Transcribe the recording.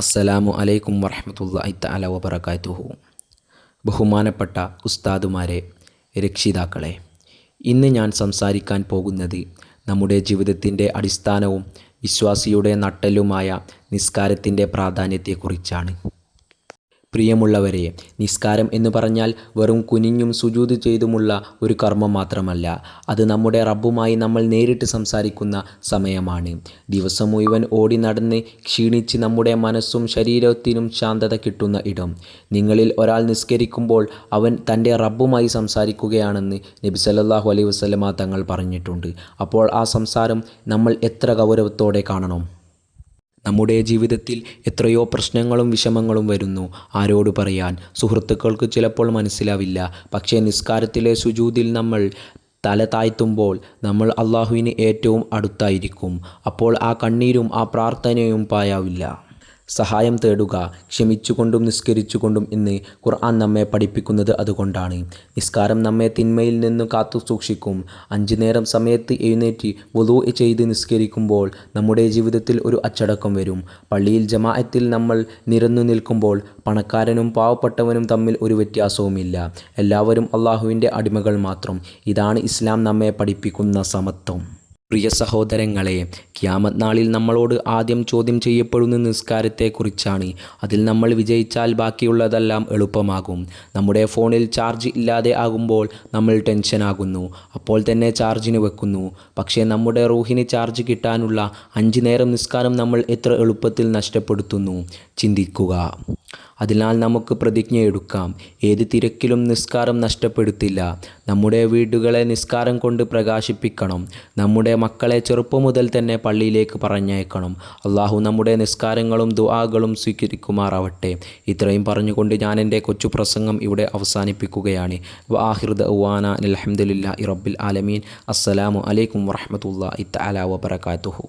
അസ്സലാമു അലൈക്കും വറഹ്മത്തുള്ളാഹി തആല വബറകാതുഹു. ബഹുമാനപ്പെട്ട ഉസ്താദുമാരെ, രക്ഷിതാക്കളെ, ഇന്ന് ഞാൻ സംസാരിക്കാൻ പോകുന്നത് നമ്മുടെ ജീവിതത്തിൻ്റെ അടിസ്ഥാനവും വിശ്വാസിയുടെ നട്ടെല്ലുമായ നിസ്കാരത്തിൻ്റെ പ്രാധാന്യത്തെക്കുറിച്ചാണ്. പ്രിയമുള്ളവരെ, നിസ്കാരം എന്ന് പറഞ്ഞാൽ വെറും കുനിഞ്ഞും സുജൂദ് ചെയ്തുമുള്ള ഒരു കർമ്മം മാത്രമല്ല. അത് നമ്മുടെ റബ്ബുമായി നമ്മൾ നേരിട്ട് സംസാരിക്കുന്ന സമയമാണ്. ദിവസം മുഴുവൻ ഓടി നടന്ന് ക്ഷീണിച്ച് നമ്മുടെ മനസ്സും ശരീരത്തിനും ശാന്തത കിട്ടുന്ന ഇടം. നിങ്ങളിൽ ഒരാൾ നിസ്കരിക്കുമ്പോൾ അവൻ തൻ്റെ റബ്ബുമായി സംസാരിക്കുകയാണെന്ന് നബി സല്ലല്ലാഹു അലൈഹി വസല്ലമ തങ്ങൾ പറഞ്ഞിട്ടുണ്ട്. അപ്പോൾ ആ സംസാരം നമ്മൾ എത്ര ഗൗരവത്തോടെ കാണണം. നമ്മുടെ ജീവിതത്തിൽ എത്രയോ പ്രശ്നങ്ങളും വിഷമങ്ങളും വരുന്നു. ആരോട് പറയാൻ? സുഹൃത്തുക്കൾക്ക് ചിലപ്പോൾ മനസ്സിലാവില്ല. പക്ഷേ നിസ്കാരത്തിലെ സുജൂദിൽ നമ്മൾ തല താഴ്ത്തുമ്പോൾ നമ്മൾ അള്ളാഹുവിന് ഏറ്റവും അടുത്തായിരിക്കും. അപ്പോൾ ആ കണ്ണീരും ആ പ്രാർത്ഥനയും പായാവില്ല. സഹായം തേടുക, ക്ഷമിച്ചുകൊണ്ടും നിസ്കരിച്ചുകൊണ്ടും എന്ന് ഖുർആൻ നമ്മെ പഠിപ്പിക്കുന്നത് അതുകൊണ്ടാണ്. നിസ്കാരം നമ്മെ തിന്മയിൽ നിന്ന് കാത്തു സൂക്ഷിക്കും. 5 നേരം സമയത്ത് എഴുന്നേറ്റ് വുളൂ ചെയ്ത് നിസ്കരിക്കുമ്പോൾ നമ്മുടെ ജീവിതത്തിൽ ഒരു അച്ചടക്കം വരും. പള്ളിയിൽ ജമാഅത്തിൽ നമ്മൾ നിരന്നു നിൽക്കുമ്പോൾ പണക്കാരനും പാവപ്പെട്ടവനും തമ്മിൽ ഒരു വ്യത്യാസവുമില്ല. എല്ലാവരും അള്ളാഹുവിൻ്റെ അടിമകൾ മാത്രം. ഇതാണ് ഇസ്ലാം നമ്മെ പഠിപ്പിക്കുന്ന സമത്വം. പ്രിയ സഹോദരങ്ങളെ, ഖിയാമത്ത് നാളിൽ നമ്മളോട് ആദ്യം ചോദ്യം ചെയ്യപ്പെടുന്ന നിസ്കാരത്തെക്കുറിച്ചാണ്. അതിൽ നമ്മൾ വിജയിച്ചാൽ ബാക്കിയുള്ളതെല്ലാം എളുപ്പമാകും. നമ്മുടെ ഫോണിൽ ചാർജ് ഇല്ലാതെ ആകുമ്പോൾ നമ്മൾ ടെൻഷനാകുന്നു. അപ്പോൾ തന്നെ ചാർജിന് വെക്കുന്നു. പക്ഷേ നമ്മുടെ റൂഹിന് ചാർജ് കിട്ടാനുള്ള 5 നേരം നിസ്കാരം നമ്മൾ എത്ര എളുപ്പത്തിൽ നഷ്ടപ്പെടുത്തുന്നു. ചിന്തിക്കുക. അതിനാൽ നമുക്ക് പ്രതിജ്ഞയെടുക്കാം, ഏത് തിരക്കിലും നിസ്കാരം നഷ്ടപ്പെടുത്തില്ല. നമ്മുടെ വീടുകളെ നിസ്കാരം കൊണ്ട് പ്രകാശിപ്പിക്കണം. നമ്മുടെ മക്കളെ ചെറുപ്പം മുതൽ തന്നെ പള്ളിയിലേക്ക് പറഞ്ഞയക്കണം. അള്ളാഹു നമ്മുടെ നിസ്കാരങ്ങളും ദുആകളും സ്വീകരിക്കുമാറാവട്ടെ. ഇത്രയും പറഞ്ഞുകൊണ്ട് ഞാൻ എൻ്റെ കൊച്ചു പ്രസംഗം ഇവിടെ അവസാനിപ്പിക്കുകയാണ്. വആഖിറു ദഅ്വാനാ അൽഹംദുലില്ലാഹി റബ്ബിൽ ആലമീൻ. അസ്സലാമു അലൈക്കും വറഹ്മത്തുള്ളാഹി തആല വബറകാതുഹു.